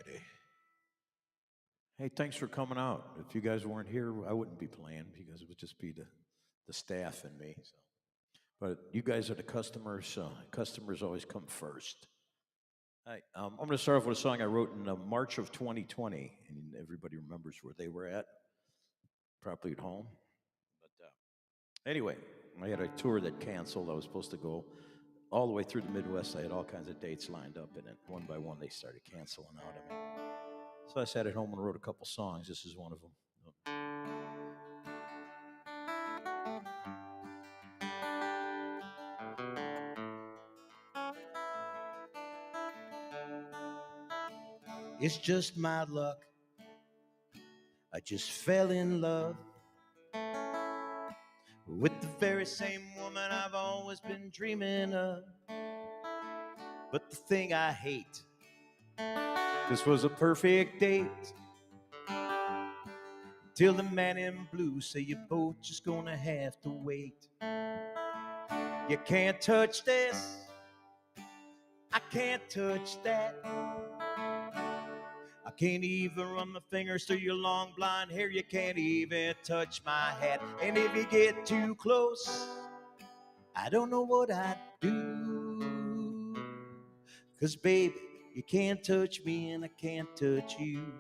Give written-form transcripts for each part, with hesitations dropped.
everybody. Hey, thanks for coming out. If you guys weren't here, I wouldn't be playing because it would just be the staff and me. So. But you guys are the customers, so customers always come first. Hi, I'm going to start off with a song I wrote in March of 2020, and everybody remembers where they were at, probably at home. But anyway, I had a tour that canceled. I was supposed to go all the way through the Midwest. I had all kinds of dates lined up, and then one by one they started canceling out. I mean, so I sat at home and wrote a couple songs. This is one of them. It's just my luck. I just fell in love with the very same woman I've always been dreaming of. But the thing I hate, this was a perfect date. Till the man in blue say you're both just gonna have to wait. You can't touch this, I can't touch that. I can't even run my fingers through your long blonde hair. You can't even touch my hat. And if you get too close, I don't know what I'd do. 'Cause baby, you can't touch me and I can't touch you.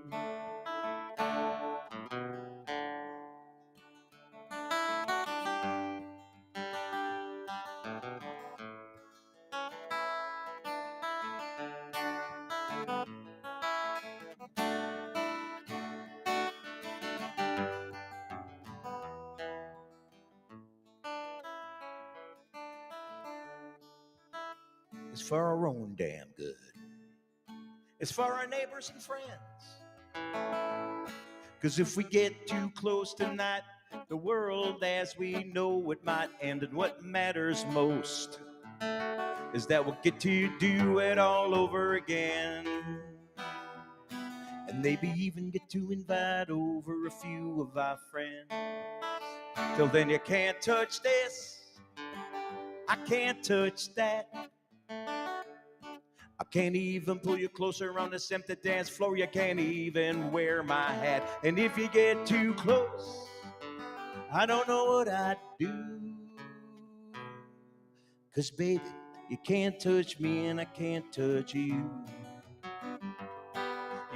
It's for our own damn good. It's for our neighbors and friends. 'Cause if we get too close tonight, the world as we know it might end. And what matters most is that we'll get to do it all over again. And maybe even get to invite over a few of our friends. Till then you can't touch this, I can't touch that. I can't even pull you closer on this empty dance floor. You can't even wear my hat. And if you get too close, I don't know what I'd do. 'Cause baby, you can't touch me and I can't touch you.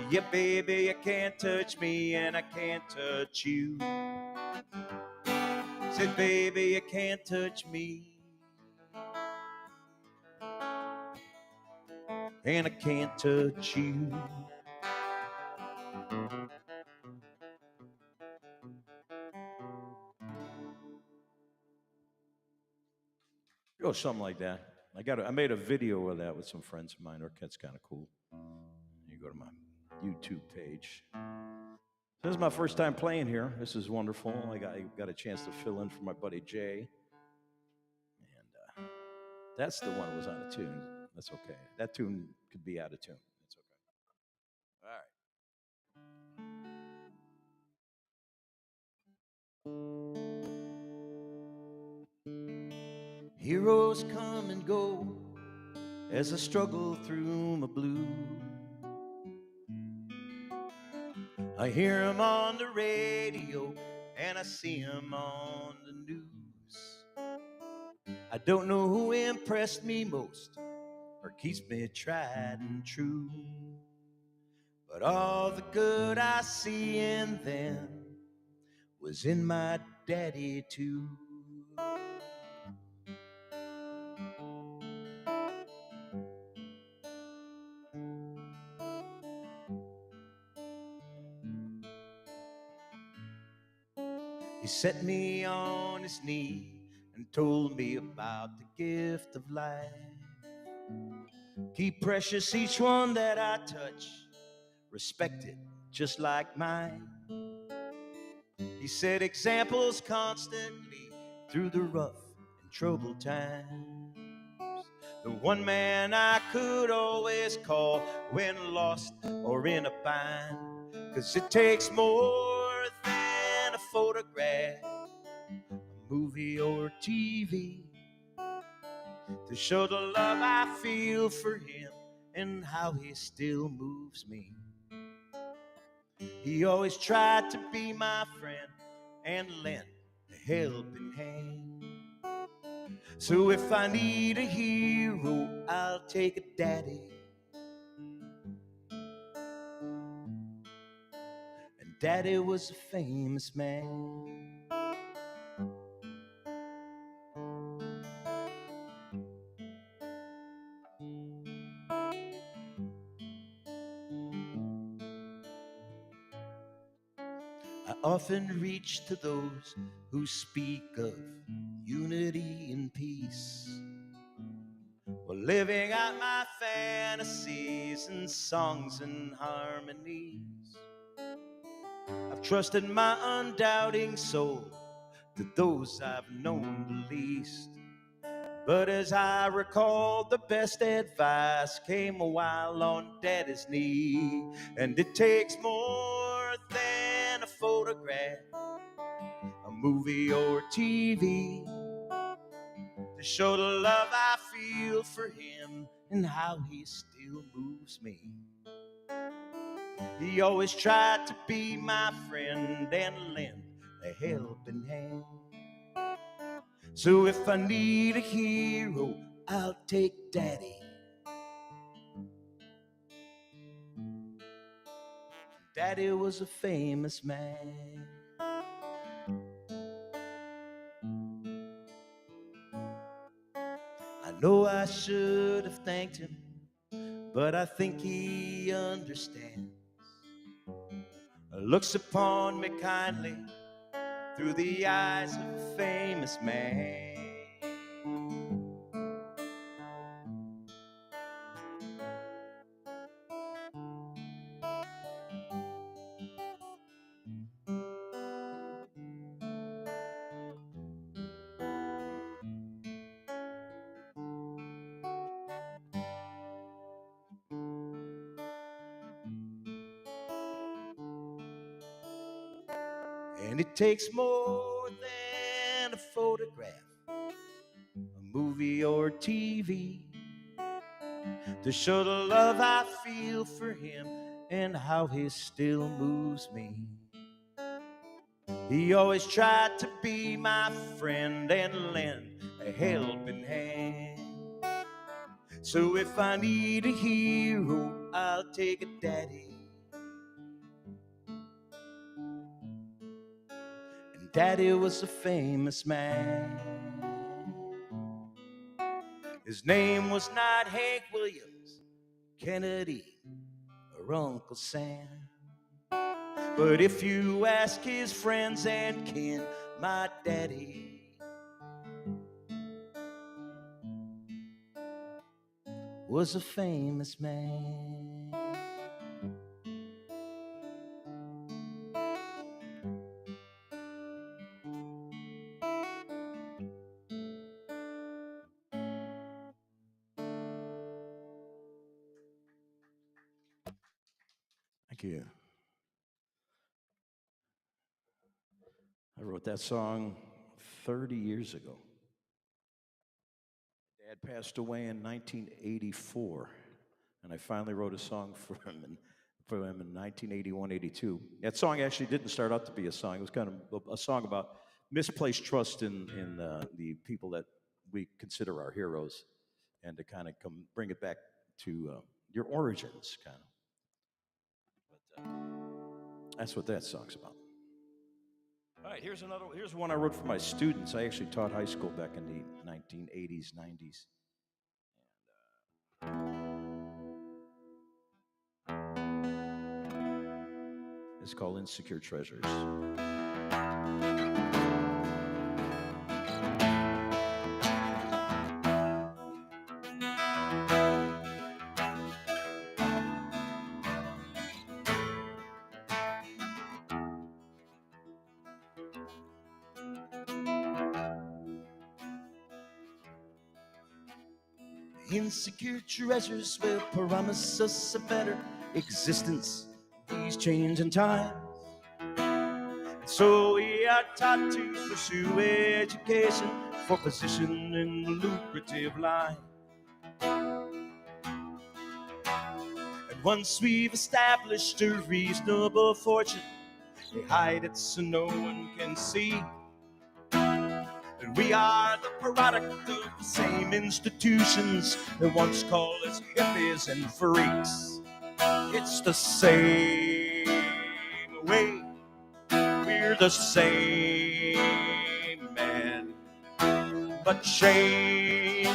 Yeah, baby, you can't touch me and I can't touch you. Said, baby, you can't touch me and I can't touch you. Oh, something like that. I made a video of that with some friends of mine. That's kind of cool. You go to my YouTube page. This is my first time playing here. This is wonderful. I got a chance to fill in for my buddy Jay. And that's the one that was out of tune. That's okay. That tune could be out of tune. That's okay. All right. Heroes come and go as I struggle through my blue. I hear 'em on the radio and I see 'em on the news. I don't know who impressed me most or keeps me tried and true. But all the good I see in them was in my daddy too. He set me on his knee and told me about the gift of life. Keep precious each one that I touch, respect it just like mine. He set examples constantly through the rough and troubled times. The one man I could always call when lost or in a bind. 'Cause it takes more than a photograph, a movie or TV, to show the love I feel for him and how he still moves me. He always tried to be my friend and lend a helping hand. So if I need a hero, I'll take a daddy. And Daddy was a famous man. I often reach to those who speak of unity and peace, while living out my fantasies in songs and harmonies. I've trusted my undoubting soul to those I've known the least. But as I recall, the best advice came a while on Daddy's knee. And it takes more than a photograph, a movie or TV, to show the love I feel for him and how he still moves me. He always tried to be my friend and lend a helping hand. So if I need a hero, I'll take Daddy. Daddy was a famous man. I know I should have thanked him, but I think he understands. Looks upon me kindly through the eyes of a famous man. And it takes more than a photograph, a movie or TV, to show the love I feel for him and how he still moves me. He always tried to be my friend and lend a helping hand. So if I need a hero, I'll take a daddy. And Daddy was a famous man. His name was not Hank Williams, Kennedy, or Uncle Sam. But if you ask his friends and kin, my daddy was a famous man. Thank you. I wrote that song 30 years ago. Dad passed away in 1984, and I finally wrote a song for him in 1981, 82. That song actually didn't start out to be a song. It was kind of a song about misplaced trust in the people that we consider our heroes, and to kind of bring it back to your origins, kind of. But that's what that song's about. All right, here's one I wrote for my students. I actually taught high school back in the 1980s, 90s. It's called Insecure Treasures. Insecure treasures will promise us a better existence these changing times. And so we are taught to pursue education for position in the lucrative line. And Once we've established a reasonable fortune, they hide it so no one can see. And we are the product of the same institutions that once called us hippies and freaks. It's the same way, we're the same man. But change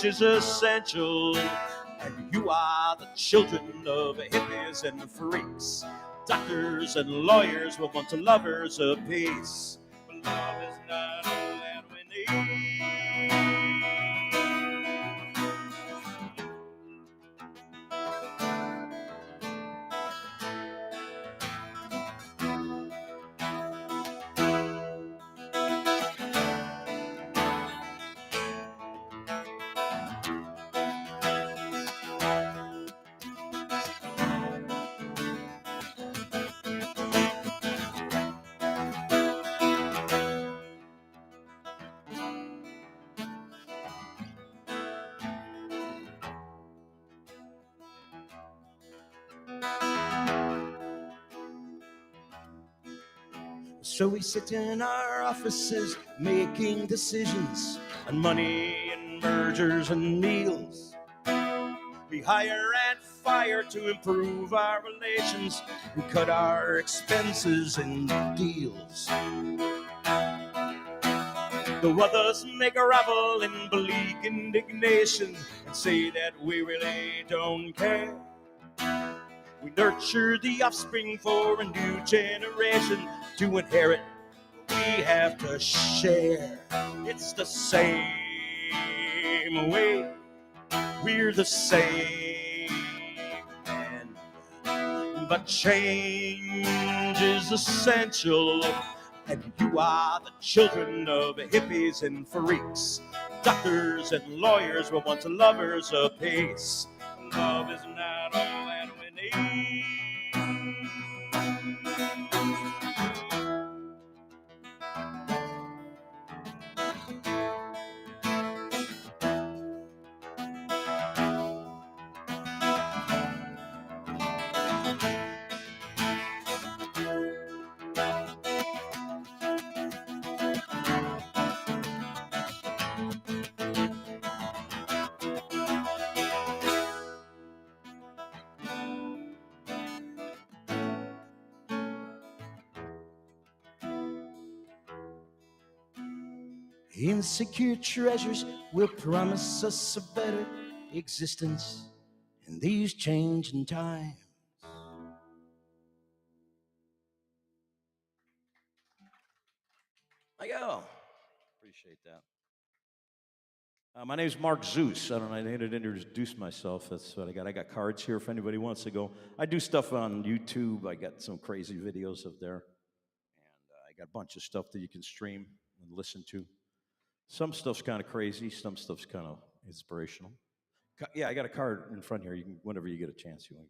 is essential, and you are the children of hippies and freaks. Doctors and lawyers will want to lovers of peace. But love is not all that we need. So we sit in our offices making decisions on money and mergers and meals. We hire and fire to improve our relations and cut our expenses and deals. Though others make a revel in bleak indignation and say that we really don't care, we nurture the offspring for a new generation to inherit. We have to share. It's the same way, we're the same man. But change is essential, and you are the children of hippies and freaks. Doctors and lawyers will want to lovers of peace. Love is not all that we need. Insecure treasures will promise us a better existence in these changing times. I go. Appreciate that. My name's Mark Zeus. I don't know, I need to introduce myself. That's what I got. I got cards here if anybody wants to go. I do stuff on YouTube. I got some crazy videos up there. And I got a bunch of stuff that you can stream and listen to. Some stuff's kind of crazy. Some stuff's kind of inspirational. Yeah, I got a card in front here. You can, whenever you get a chance, you want.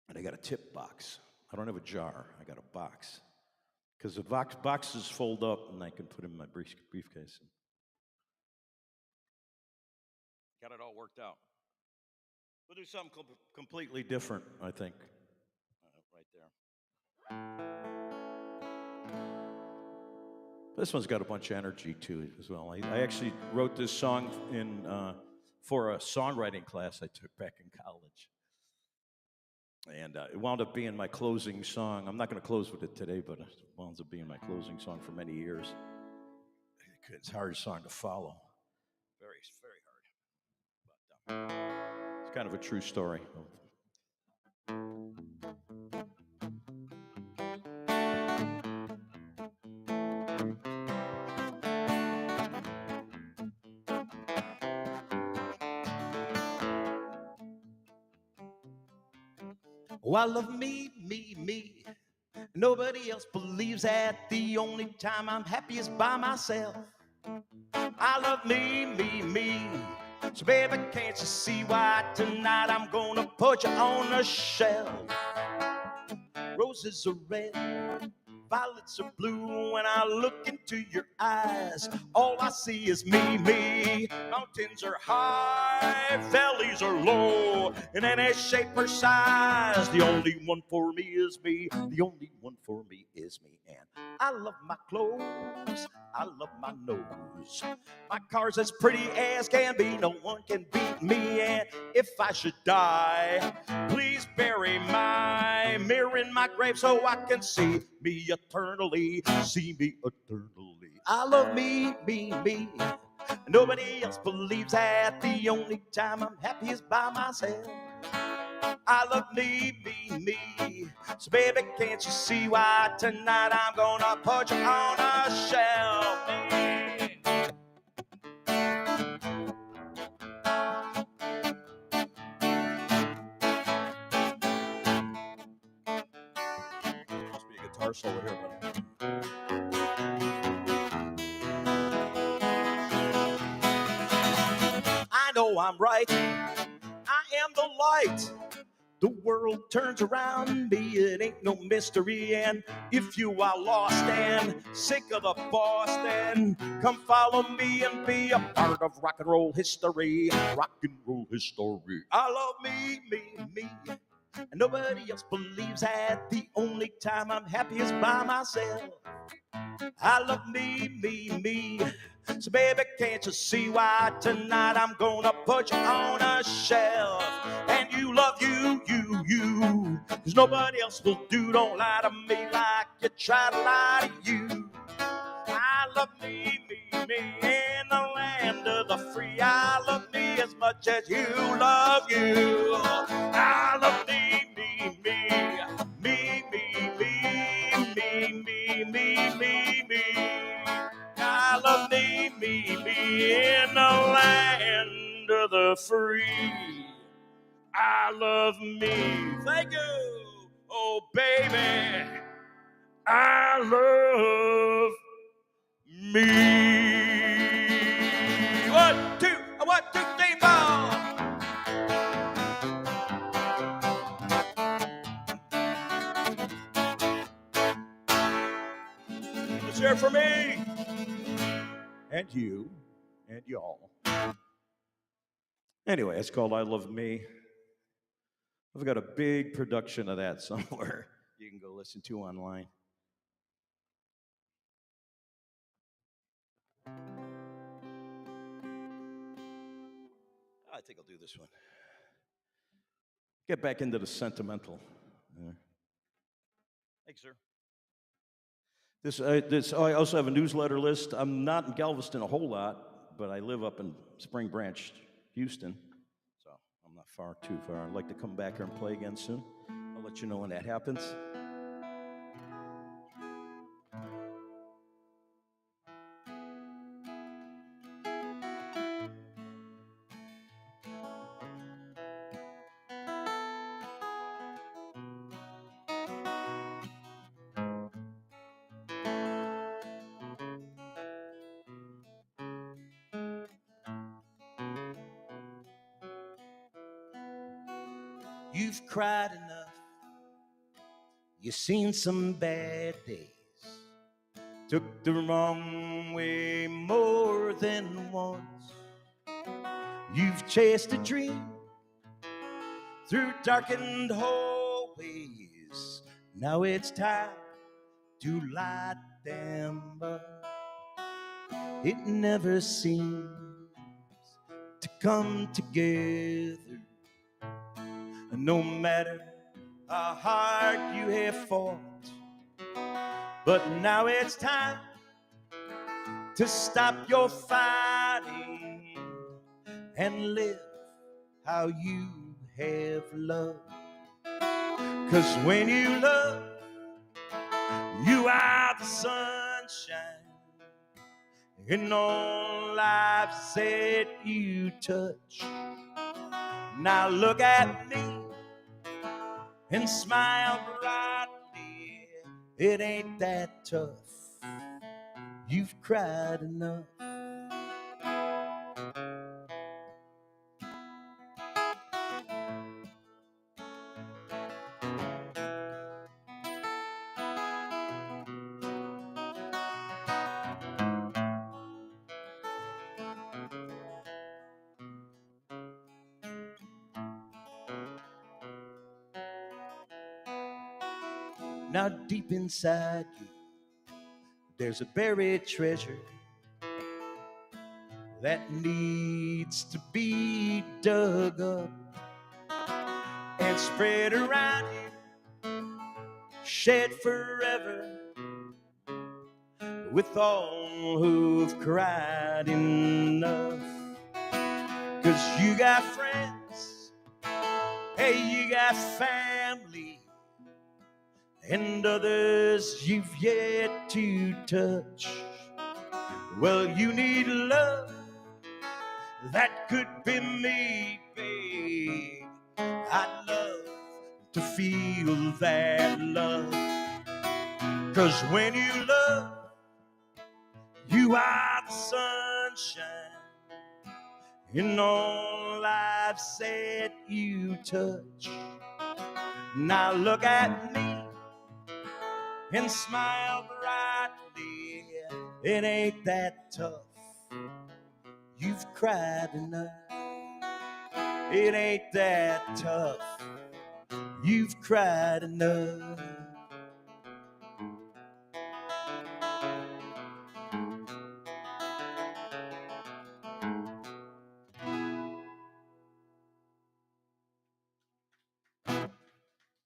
And I got a tip box. I don't have a jar. I got a box. Because the boxes fold up, and I can put them in my briefcase. Got it all worked out. We'll do something completely different, I think, right there. This one's got a bunch of energy to it as well. I actually wrote this song for a songwriting class I took back in college. And it wound up being my closing song. I'm not going to close with it today, but it wound up being my closing song for many years. It's a hard song to follow. Very, very hard. But it's kind of a true story. Oh, I love me, me, me. Nobody else believes that. The only time I'm happy is by myself. I love me, me, me. So baby, can't you see why tonight I'm gonna put you on a shelf? Roses are red, violets are blue. When I look into your eyes, all I see is me, me. Mountains are high, valleys are low, in any shape or size. The only one for me is me. The only one for me is me. And I love my clothes. I love my nose. My car's as pretty as can be. No one can beat me. And if I should die, please bury my mirror in my grave so I can see me eternally. See me eternally. I love me, me, me. Nobody else believes that. The only time I'm happy is by myself. I love me, me, me. So baby, can't you see why tonight I'm gonna put you on a shelf? Must be a guitar solo here, buddy. I know I'm right. I am the light. The world turns around me, it ain't no mystery. And if you are lost and sick of the boss, then come follow me and be a part of rock and roll history. Rock and roll history. I love me, me, me. And nobody else believes that. The only time I'm happy is by myself. I love me, me, me. So baby, can't you see why tonight I'm gonna put you on a shelf? And you love you, you, you. Cause nobody else will do. Don't lie to me like you try to lie to you. I love me, me, me. In the land of the free, I love me as much as you love you. I love me, me, me. Me, me, me, me, me, me, me, me. I love me, me, me. In the land of the free, I love me. Thank you. Oh, baby, I love me. 1, 2, 1, 2, 3, 4. Let's hear it for me. And you. And y'all. Anyway, it's called I Love Me. I've got a big production of that somewhere you can go listen to online. I think I'll do this one. Get back into the sentimental. Thanks, sir. I also have a newsletter list. I'm not in Galveston a whole lot, but I live up in Spring Branch, Houston, so I'm not too far. I'd like to come back here and play again soon. I'll let you know when that happens. You've cried enough. You've seen some bad days. Took the wrong way more than once. You've chased a dream through darkened hallways. Now it's time to light them up. It never seems to come together. No matter how hard you have fought, but now it's time to stop your fighting and live how you have loved. 'Cause when you love, you are the sunshine in all lives that you touch. Now look at me and smile brightly. It ain't that tough. You've cried enough. Now deep inside you, there's a buried treasure that needs to be dug up and spread around you, shed forever with all who've cried enough. 'Cause you got friends, hey, you got family, and others you've yet to touch. Well, you need love, that could be me, babe. I'd love to feel that love. 'Cause when you love, you are the sunshine in all life said you touch. Now look at me and smile brightly. It ain't that tough. You've cried enough. It ain't that tough. You've cried enough.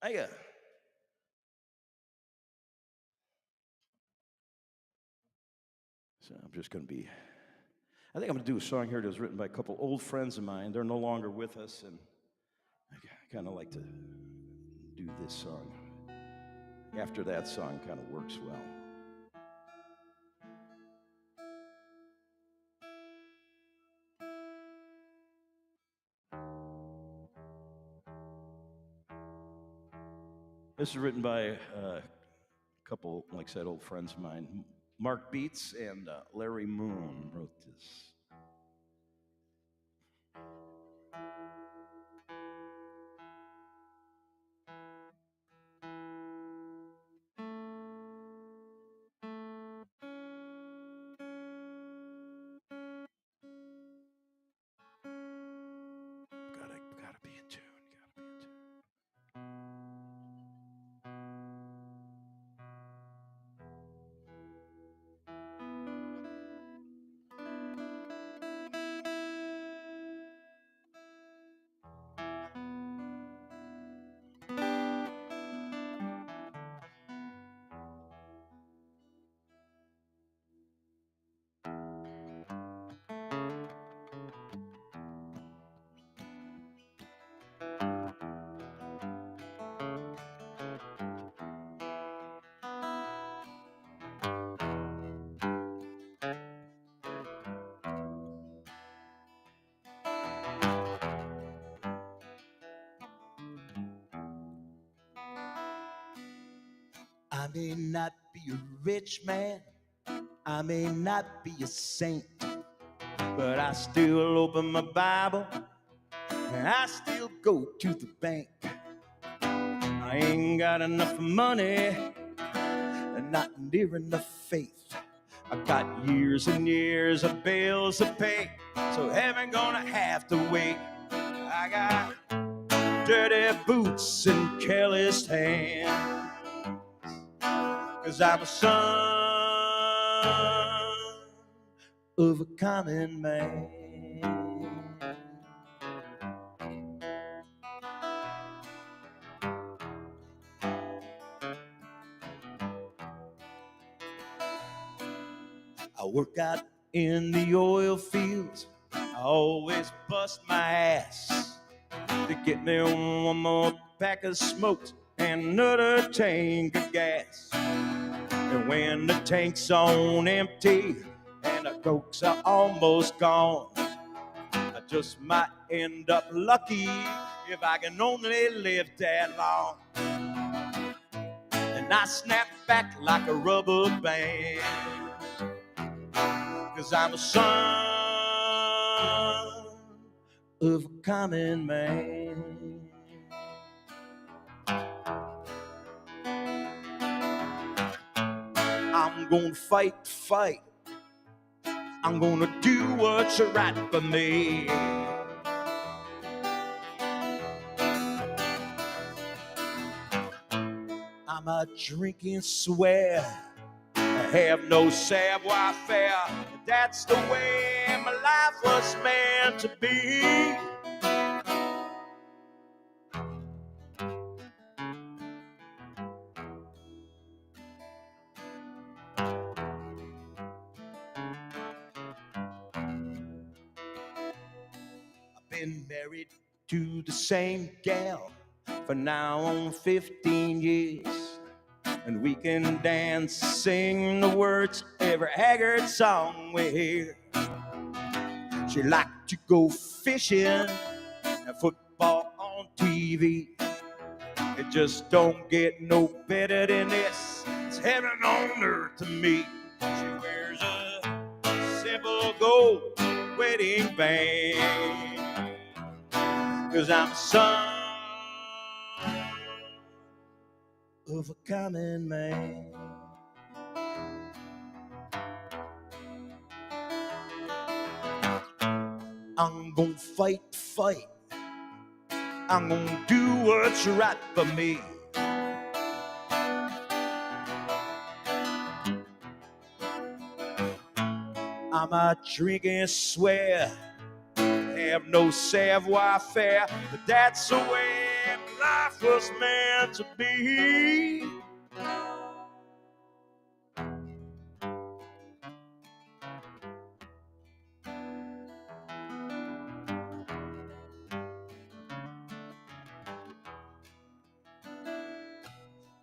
Hiya. So I'm just going to be, I think I'm going to do a song here that was written by a couple old friends of mine. They're no longer with us, and I kind of like to do this song after that song kind of works well. This is written by a couple, like I said, old friends of mine. Mark Beats and Larry Moon wrote this. Gotta be in tune. Gotta be in tune. I may not be a rich man, I may not be a saint, but I still open my Bible and I still go to the bank. I ain't got enough money and not near enough faith. I've got years and years of bills to pay, so heaven gonna have to wait. I got dirty boots and careless hands, 'cause I'm a son of a common man. I work out in the oil fields, I always bust my ass to get me one more pack of smokes and another tank of gas. And when the tank's on empty and the cokes are almost gone, I just might end up lucky if I can only live that long. And I snap back like a rubber band, 'cause I'm a son of a common man. I'm gonna fight the fight. I'm gonna do what's right for me. I'm I'm a drinking swear. I have no savoir-faire. That's the way my life was meant to be. I've been married to the same gal for now on 15 years. And we can dance, sing the words of every haggard song we hear. She liked to go fishing and football on TV. It just don't get no better than this. It's heaven on earth to me. She wears a simple gold wedding band. 'Cause I'm a son of a common man. I'm gonna fight. I'm gonna do what's right for me. I'm a drinking swear, have no savoir-faire, but that's the way life was meant to be.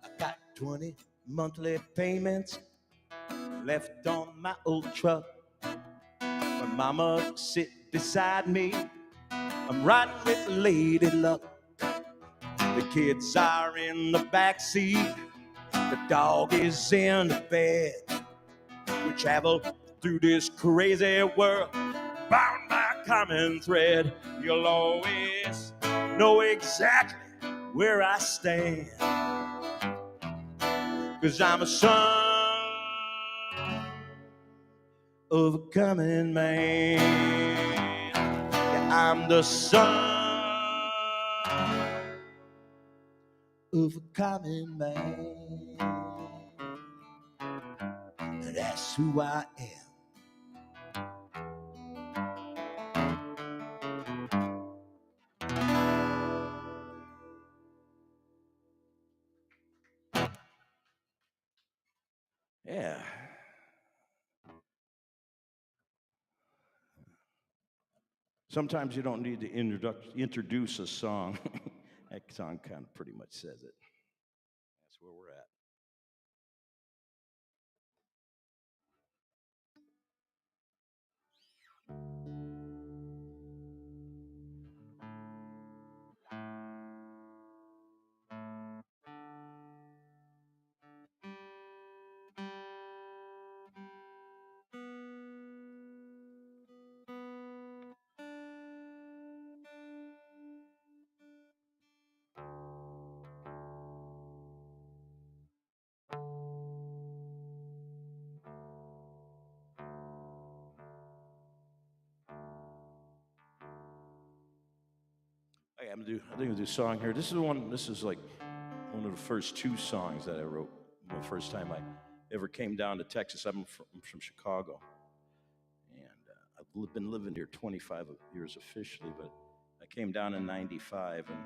I got 20 monthly payments left on my old truck. When mama sit beside me, I'm riding with Lady Luck. The kids are in the back seat, the dog is in the bed. We travel through this crazy world, bound by a common thread. You'll always know exactly where I stand, 'cause I'm a son of a common man. Yeah, I'm the son of a common man. That's who I am. Yeah. Sometimes you don't need to introduce a song. That song kind of pretty much says it. That's where we're at. Okay, I think I'm gonna do a song here. This is one. This is like one of the first two songs that I wrote. The first time I ever came down to Texas. I'm from Chicago, and I've been living here 25 years officially. But I came down in '95 and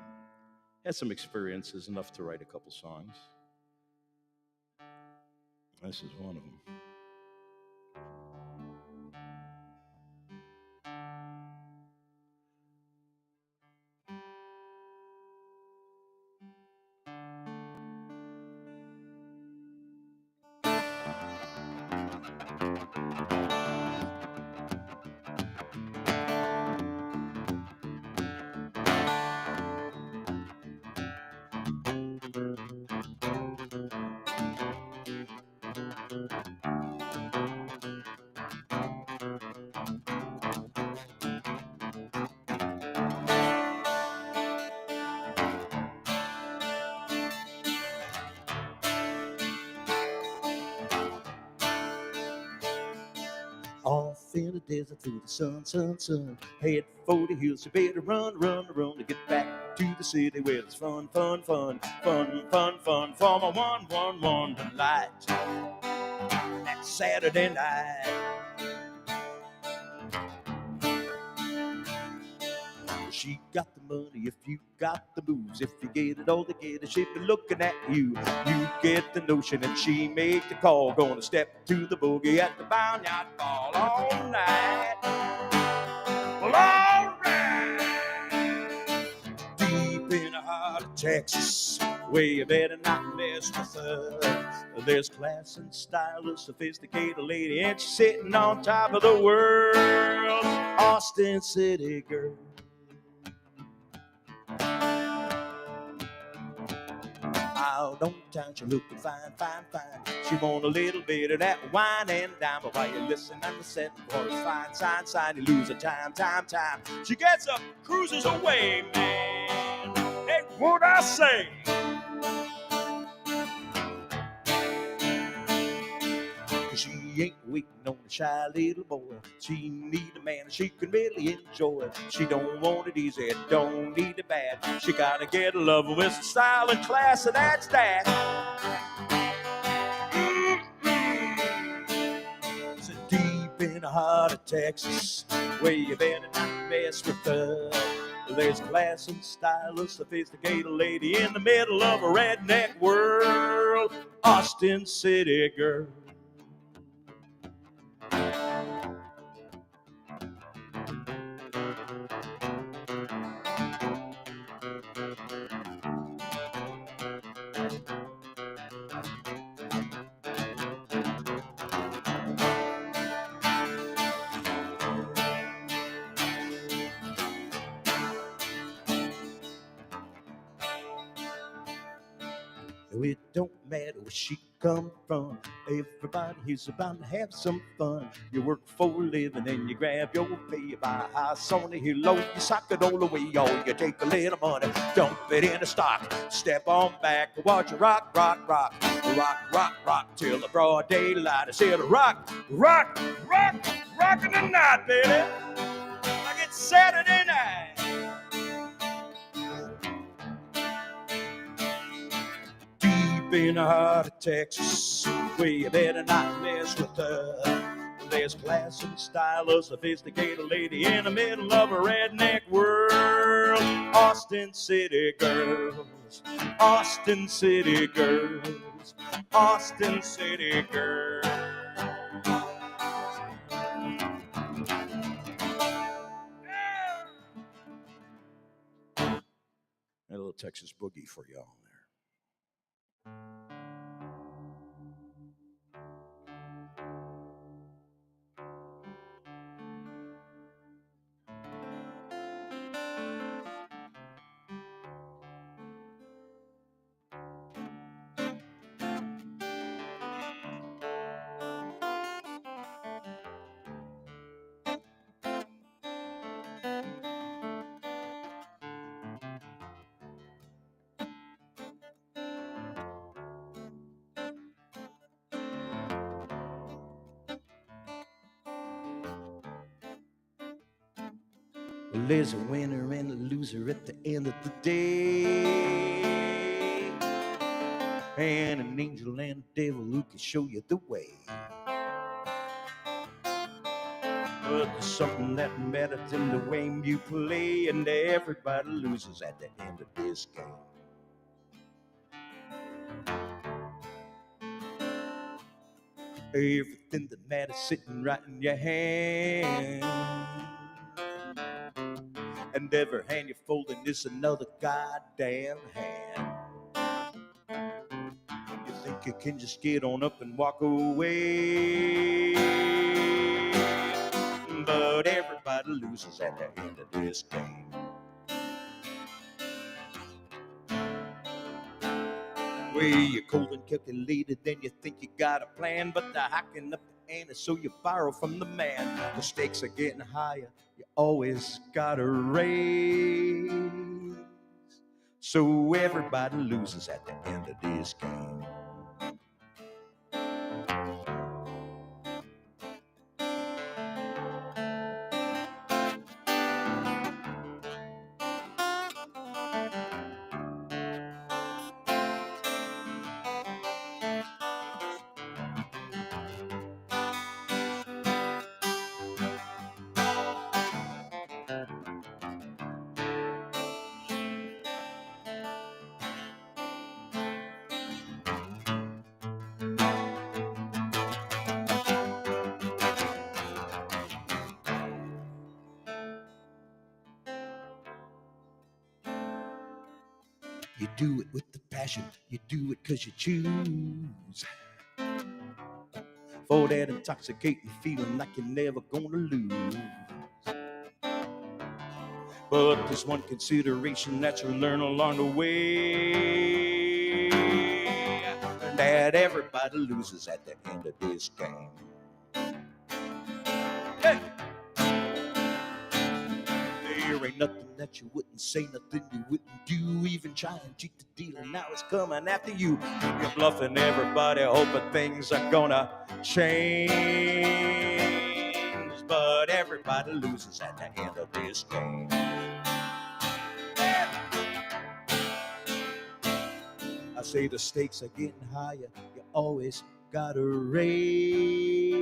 had some experiences enough to write a couple songs. This is one of them. Off in the desert through the sun. Head for the hills, you better run to get back to the city where it's fun for my one delight. That Saturday night. She got the money if you got the moves. If you get it all together, she'll be looking at you. You get the notion and she make the call. Gonna step to the boogie at the Barnyard Ball all night. Well, all right. Deep in the heart of Texas, where you better not mess with her. There's class and style, a sophisticated lady, and she's sitting on top of the world. Austin City girl. Out on town, she looking fine. She want a little bit of that wine and dime. But while you listen and listen for a fine sign, you lose a time. She gets up, cruises away, man. Hey, what I say? She ain't waiting on a shy little boy. She need a man she can really enjoy. She don't want it easy, don't need it bad. She gotta get a lover with some style and class, and that's that. So deep in the heart of Texas, where you better not mess with her. There's class and style, a sophisticated lady in the middle of a redneck world. Austin City girl. It don't matter where she come from. Everybody here's about to have some fun. You work for a living and you grab your pay. You buy a house on the hill, load you sock it all away. Or you take a little money, dump it in a stock. Step on back, watch you rock till the broad daylight. I said rock in the night, baby. Like it's Saturday night. In the heart of Texas, where you better not mess with her. There's class and style, a sophisticated lady in the middle of a redneck world. Austin City girls, Austin City girls, Austin City girls. A little Texas boogie for y'all there. Well, there's a winner and a loser at the end of the day, and an angel and a devil who can show you the way. But there's something that matters in the way you play, and everybody loses at the end of this game. Everything that matters sitting right in your hand, and every hand you're folding is another goddamn hand. You think you can just get on up and walk away, but everybody loses at the end of this game. Way you're cold and calculated, then you think you got a plan, but they're hacking up the ante, so you borrow from the man. The stakes are getting higher, you always gotta raise, so everybody loses at the end of this game. You do it with the passion, you do it 'cause you choose. For that intoxicating feeling like you're never gonna lose. But there's one consideration that you learn along the way, that everybody loses at the end of this game. Hey! There ain't nothing that you wouldn't say, nothing you wouldn't do, even try and cheat the dealer. Now it's coming after you. You're bluffing everybody, hoping things are gonna change. But everybody loses at the end of this game. I say the stakes are getting higher, you always gotta raise.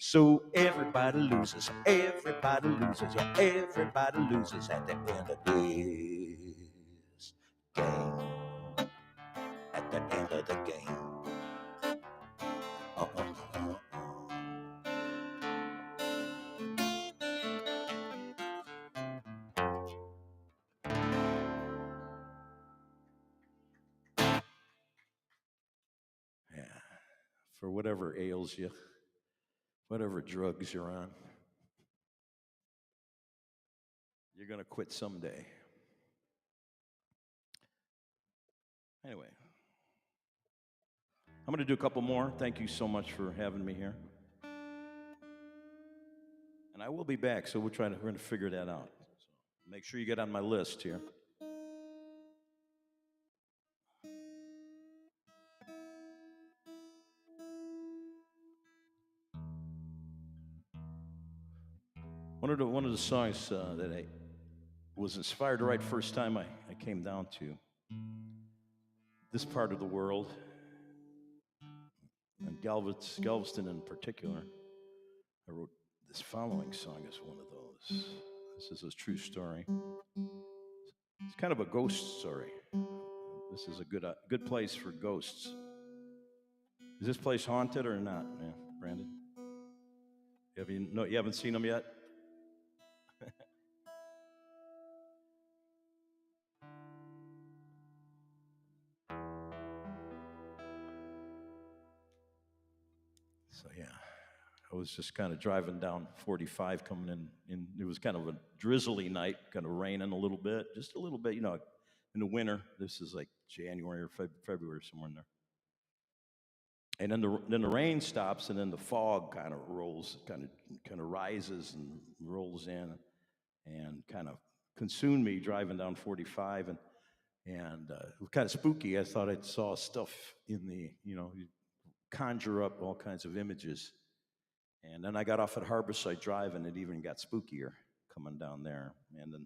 So everybody loses, everybody loses, yeah, everybody loses at the end of this game. At the end of the game. Yeah, for whatever ails you, whatever drugs you're on, you're gonna quit someday. Anyway, I'm gonna do a couple more. Thank you so much for having me here. And I will be back, so we're going to figure that out. So make sure you get on my list here. One of the songs that I was inspired to write first time I came down to this part of the world, and Galveston in particular. I wrote this following song as one of those. This is a true story. It's kind of a ghost story. This is a good place for ghosts. Is this place haunted or not, man, Brandon? You haven't seen them yet? So yeah, I was just kind of driving down 45 coming in. It was kind of a drizzly night, kind of raining a little bit, just a little bit, in the winter. This is like January or February, somewhere in there. And then the rain stops, and then the fog kind of rises and rolls in, and kind of consumed me driving down 45, and it was kind of spooky. I thought I saw stuff in you conjure up all kinds of images. And then I got off at Harborside Drive, and it even got spookier coming down there. And then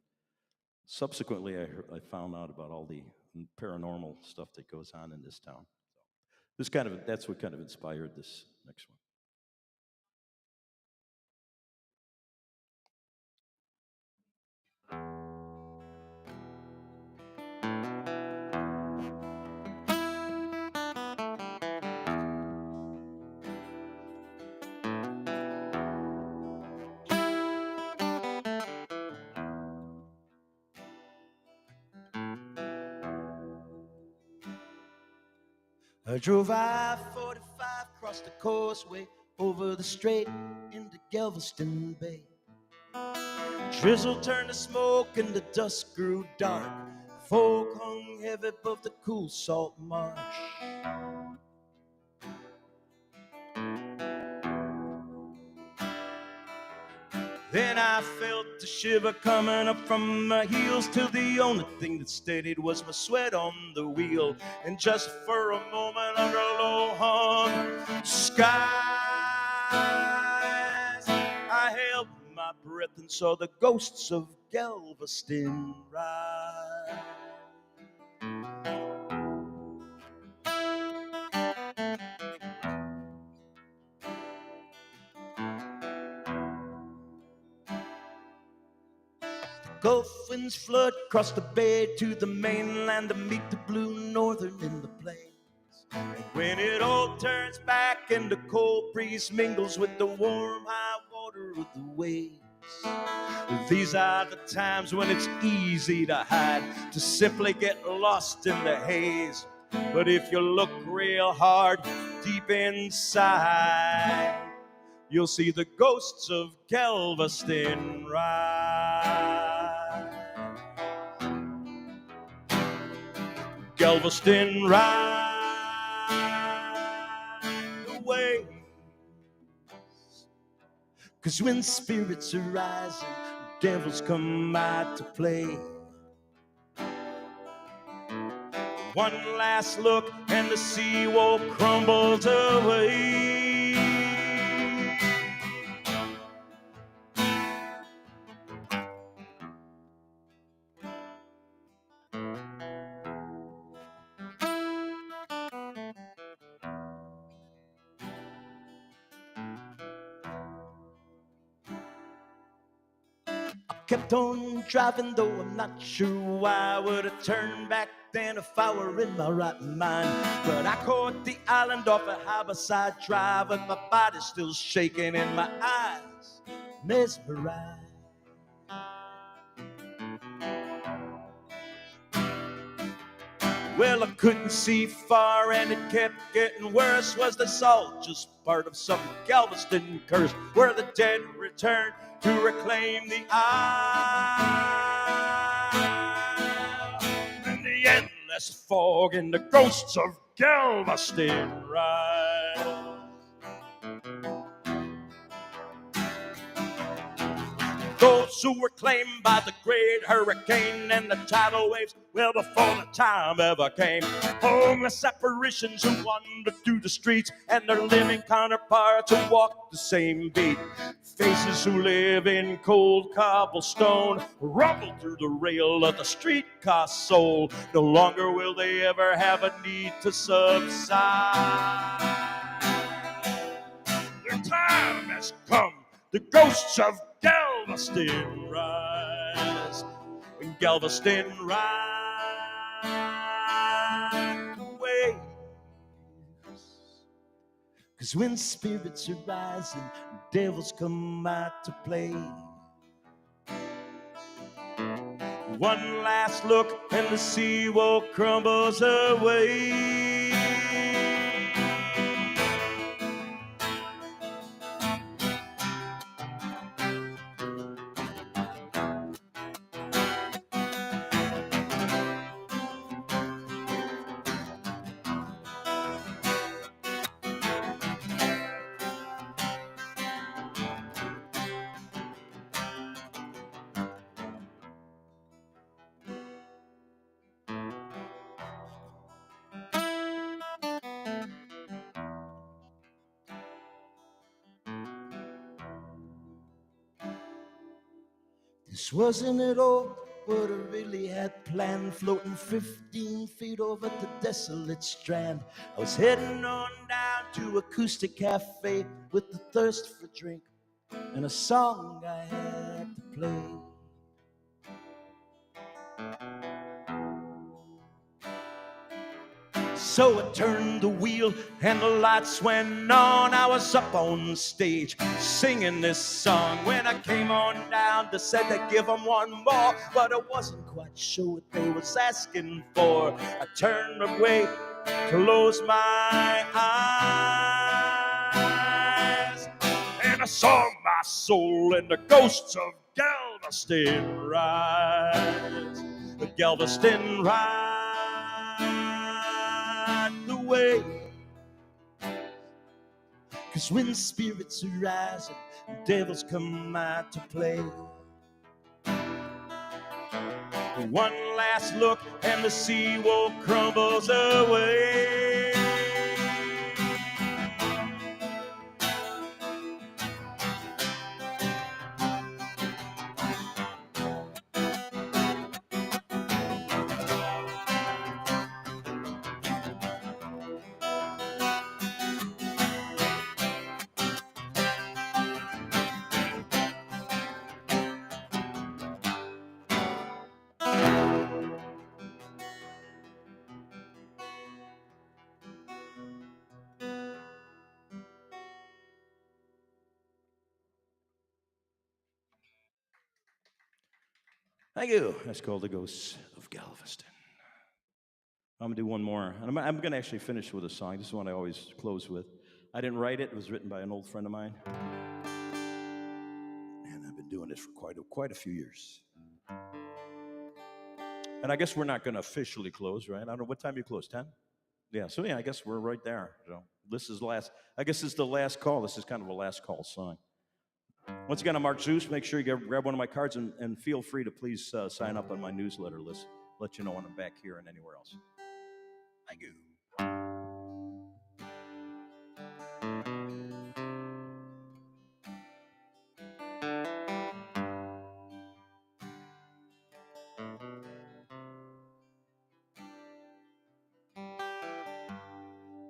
subsequently, I found out about all the paranormal stuff that goes on in this town. That's what kind of inspired this next one. I drove I-45, crossed the causeway, over the strait into Galveston Bay. Drizzle turned to smoke and the dusk grew dark. Fog hung heavy above the cool salt marsh. Then I felt the shiver coming up from my heels, till the only thing that steadied was my sweat on the wheel. And just for a moment under low hung skies, I held my breath and saw the ghosts of Galveston rise. Gulf winds flood across the bay to the mainland to meet the blue northern in the plains. And when it all turns back and the cold breeze mingles with the warm high water of the waves, These are the times when it's easy to hide, to simply get lost in the haze. But if you look real hard deep inside, you'll see the ghosts of Galveston rise. Galveston ride away. 'Cause when spirits are rising, devils come out to play. One last look and the seawall crumbles away. I kept on driving, though I'm not sure why I would have turned back then if I were in my right mind. But I caught the island off a Harborside Drive with my body still shaking and my eyes mesmerized. Well, I couldn't see far and it kept getting worse. Was this all just part of some Galveston curse where the dead return to reclaim the isle? And the endless fog and the ghosts of Galveston rise. Those who were claimed by the great hurricane and the tidal waves, well, before the time ever came. Homeless apparitions who wandered through the streets, and their living counterparts who walked the same beat. Faces who live in cold cobblestone rumble through the rail of the streetcar soul. No longer will they ever have a need to subside. Their time has come. The ghosts of Galveston rise. And Galveston ride away. 'Cause when spirits are rising, devils come out to play. One last look and the seawall crumbles away. This wasn't at all what I really had planned, floating 15 feet over the desolate strand. I was heading on down to Acoustic Cafe with the thirst for drink and a song I had to play. So I turned the wheel and the lights went on. I was up on stage singing this song. When I came on down, they said they'd give them one more, but I wasn't quite sure what they was asking for. I turned away, closed my eyes, and I saw my soul and the ghosts of Galveston rise. The Galveston rise away. 'Cause when spirits are rising, devils come out to play. One last look and the seawall crumbles away. Thank you. That's called The Ghosts of Galveston. I'm going to do one more. And I'm going to actually finish with a song. This is one I always close with. I didn't write it. It was written by an old friend of mine. And I've been doing this for quite a few years. And I guess we're not going to officially close, right? I don't know. What time you close? 10? Yeah, so yeah, I guess we're right there. So this is I guess this is the last call. This is kind of a last call song. Once again, I'm Mark Zeus. Make sure you grab one of my cards and feel free to please sign up on my newsletter list. Let you know when I'm back here and anywhere else. Thank you.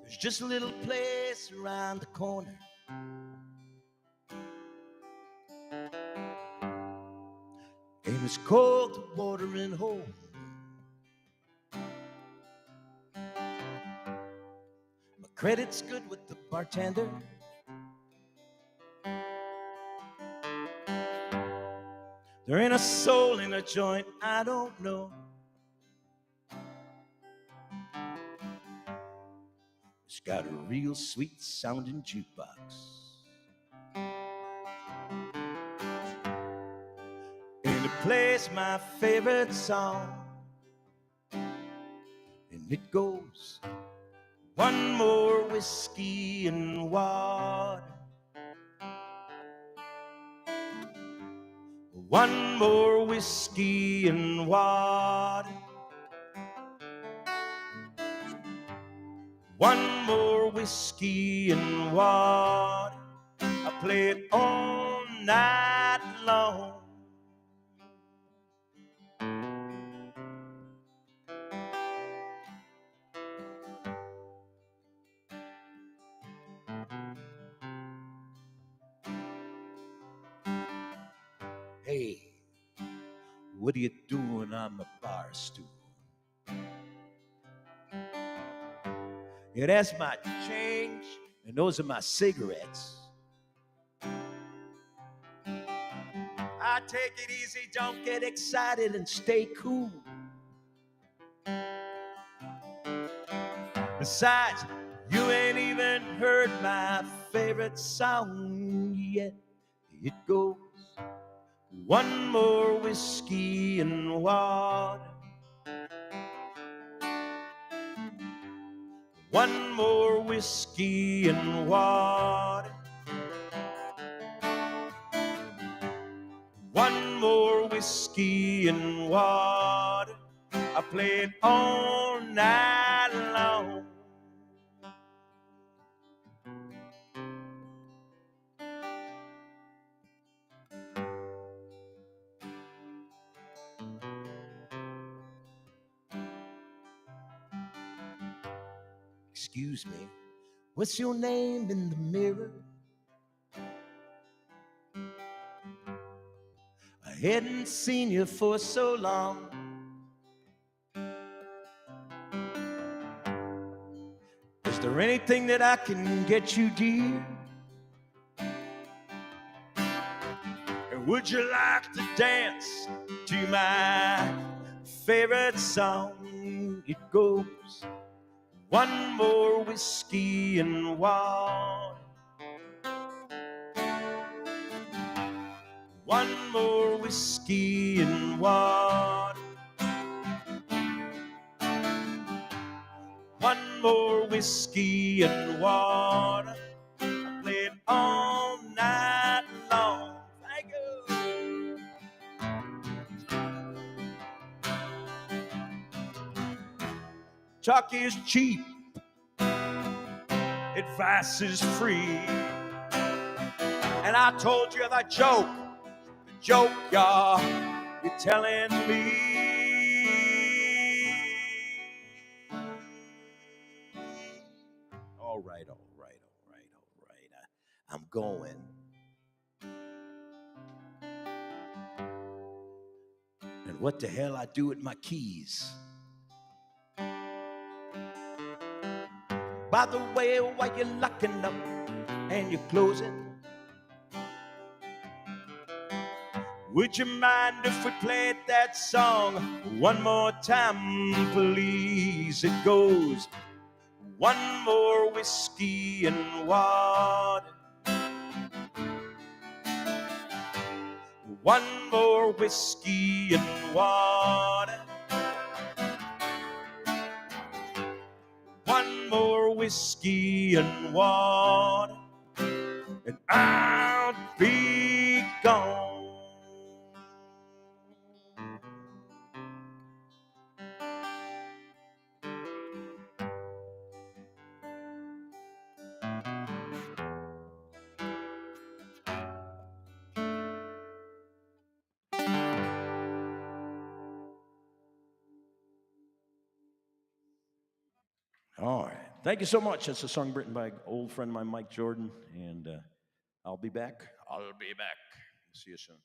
There's just a little place around the corner. And it's called the Watering Hole. My credit's good with the bartender. There ain't a soul in a joint I don't know. It's got a real sweet sounding jukebox. And it plays my favorite song. And it goes, one more whiskey and water. One more whiskey and water. One more whiskey and water. I play it all night long. Hey, what are you doing on the bar stool? Yeah, that's my change, and those are my cigarettes. I take it easy, don't get excited, and stay cool. Besides, you ain't even heard my favorite song yet. It goes, one more whiskey and water. One more whiskey and water. One more whiskey and water. I play it all night long. Excuse me, what's your name in the mirror? I hadn't seen you for so long. Is there anything that I can get you, dear? And would you like to dance to my favorite song? It goes, one more whiskey and water. One more whiskey and water. One more whiskey and water. I play it all night long. Thank you. Talk is cheap. Advice is free. And I told you the joke you're telling me. All right. I'm going. And what the hell I do with my keys? By the way, while you're locking up and you're closing, Would you mind if we played that song one more time, please? It goes, one more whiskey and water. One more whiskey and water. One more whiskey and water, and I'll be gone. All right. Thank you so much. That's a song written by an old friend of mine, Mike Jordan, and I'll be back. I'll be back. See you soon.